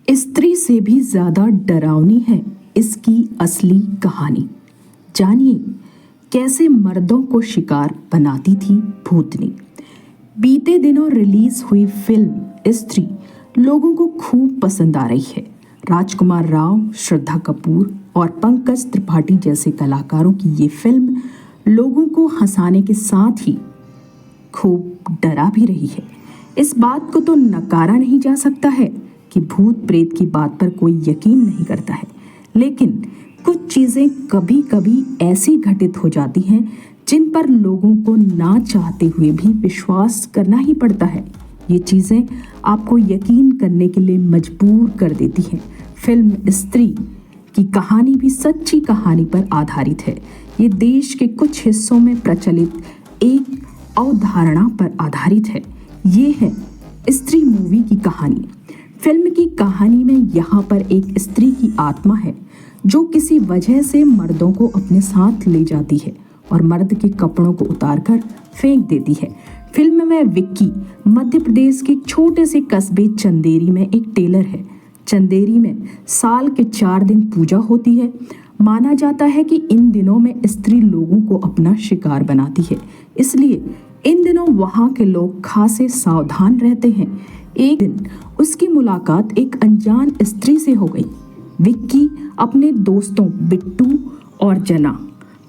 स्त्री से भी ज्यादा डरावनी है इसकी असली कहानी। जानिए कैसे मर्दों को शिकार बनाती थी भूतनी। बीते दिनों रिलीज हुई फिल्म स्त्री लोगों को खूब पसंद आ रही है। राजकुमार राव, श्रद्धा कपूर और पंकज त्रिपाठी जैसे कलाकारों की ये फिल्म लोगों को हंसाने के साथ ही खूब डरा भी रही है। इस बात को तो नकारा नहीं जा सकता है कि भूत प्रेत की बात पर कोई यकीन नहीं करता है, लेकिन कुछ चीज़ें कभी कभी ऐसी घटित हो जाती हैं जिन पर लोगों को ना चाहते हुए भी विश्वास करना ही पड़ता है। ये चीज़ें आपको यकीन करने के लिए मजबूर कर देती हैं। फिल्म स्त्री की कहानी भी सच्ची कहानी पर आधारित है। ये देश के कुछ हिस्सों में प्रचलित एक अवधारणा पर आधारित है। ये है स्त्री मूवी की कहानी। फिल्म की कहानी में यहाँ पर एक स्त्री की आत्मा है जो किसी वजह से मर्दों को अपने साथ ले जाती है और मर्द के कपड़ों को उतारकर फेंक देती है। फिल्म में विक्की मध्य प्रदेश के छोटे से कस्बे चंदेरी में एक टेलर है। चंदेरी में साल के 4 दिन पूजा होती है। माना जाता है कि इन दिनों में स्त्री लोगों को अपना शिकार बनाती है, इसलिए इन दिनों वहाँ के लोग खासे सावधान रहते हैं। एक दिन उसकी मुलाकात एक अनजान स्त्री से हो गई। विक्की अपने दोस्तों बिट्टू और जना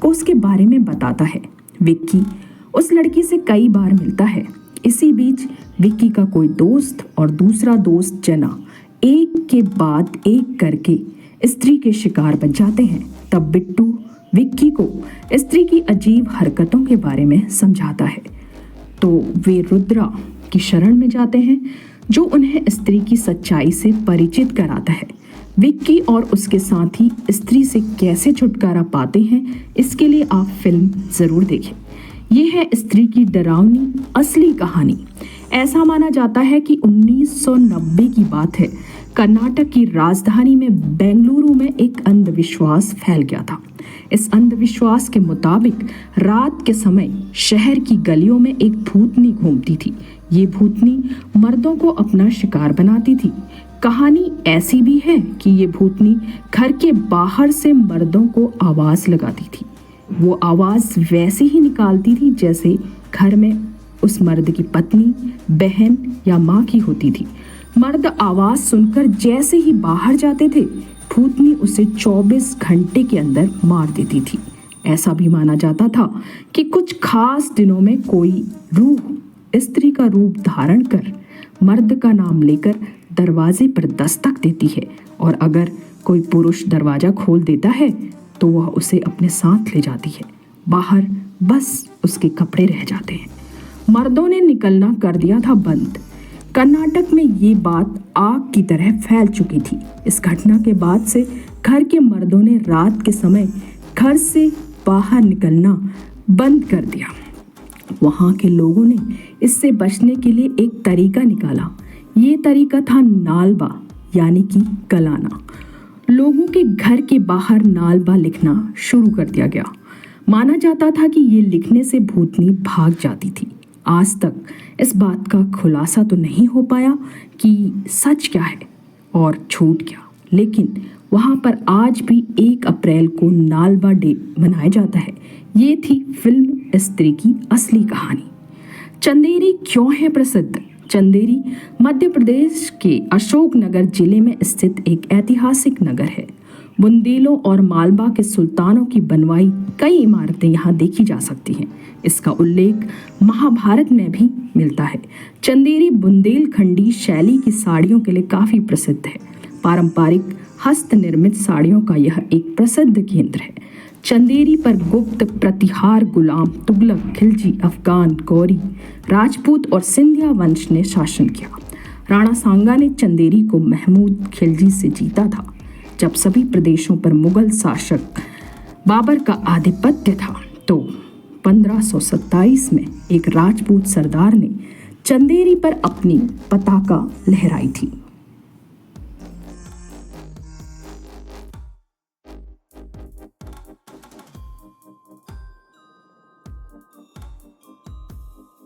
को उसके बारे में बताता है। विक्की उस लड़की से कई बार मिलता है। इसी बीच विक्की का कोई दोस्त और दूसरा दोस्त जना एक के बाद एक करके स्त्री के शिकार बन जाते हैं। तब बिट्टू विक्की को स्त्री की अजीब हरकतों के बारे में समझाता है, तो वे रुद्रा की शरण में जाते हैं जो उन्हें स्त्री की सच्चाई से परिचित कराता है। विक्की और उसके साथी स्त्री से कैसे छुटकारा पाते हैं, इसके लिए आप फिल्म जरूर देखें। यह है स्त्री की डरावनी असली कहानी। ऐसा माना जाता है कि 1990 की बात है। कर्नाटक की राजधानी में बेंगलुरु में एक अंधविश्वास फैल गया था। इस अंधविश्वास के मुताबिक रात के समय शहर की गलियों में एक भूतनी घूमती थी। ये भूतनी मर्दों को अपना शिकार बनाती थी। कहानी ऐसी भी है कि ये भूतनी घर के बाहर से मर्दों को आवाज लगाती थी। वो आवाज वैसे ही निकालती थी जैसे घर में उस मर्द की पत्नी, बहन या माँ की होती थी। मर्द आवाज सुनकर जैसे ही बाहर जाते थे, भूतनी उसे 24 घंटे के अंदर मार देती थी। ऐसा भी माना जाता था कि कुछ खास दिनों में कोई रूह स्त्री का रूप धारण कर मर्द का नाम लेकर दरवाजे पर दस्तक देती है, और अगर कोई पुरुष दरवाजा खोल देता है तो वह उसे अपने साथ ले जाती है। बाहर बस उसके कपड़े रह जाते हैं। मर्दों ने निकलना कर दिया था बंद। कर्नाटक में ये बात आग की तरह फैल चुकी थी। इस घटना के बाद से घर के मर्दों ने रात के समय घर से बाहर निकलना बंद कर दिया। वहाँ के लोगों ने इससे बचने के लिए एक तरीका निकाला। ये तरीका था नालबा, यानी कि गलाना। लोगों के घर के बाहर नालबा लिखना शुरू कर दिया गया। माना जाता था कि ये लिखने से भूतनी भाग जाती थी। आज तक इस बात का खुलासा तो नहीं हो पाया कि सच क्या है और झूठ क्या, लेकिन वहाँ पर आज भी 1 अप्रैल को नालबा डे मनाया जाता है। ये थी फिल्म स्त्री की असली कहानी। चंदेरी क्यों है प्रसिद्ध? चंदेरी मध्य प्रदेश के अशोकनगर जिले में स्थित एक ऐतिहासिक नगर है। बुंदेलों और मालवा के सुल्तानों की बनवाई कई इमारतें यहाँ देखी जा सकती हैं। इसका उल्लेख महाभारत में भी मिलता है। चंदेरी बुंदेलखंडी शैली की साड़ियों के लिए काफ़ी प्रसिद्ध है। पारंपरिक हस्त निर्मित साड़ियों का यह एक प्रसिद्ध केंद्र है। चंदेरी पर गुप्त, प्रतिहार, गुलाम, तुगलक, खिलजी, अफगान, गौरी, राजपूत और सिंधिया वंश ने शासन किया। राणा सांगा ने चंदेरी को महमूद खिलजी से जीता था जब सभी प्रदेशों पर मुगल शासक बाबर का आधिपत्य था। तो 1527 में एक राजपूत सरदार ने चंदेरी पर अपनी पताका लहराई थी।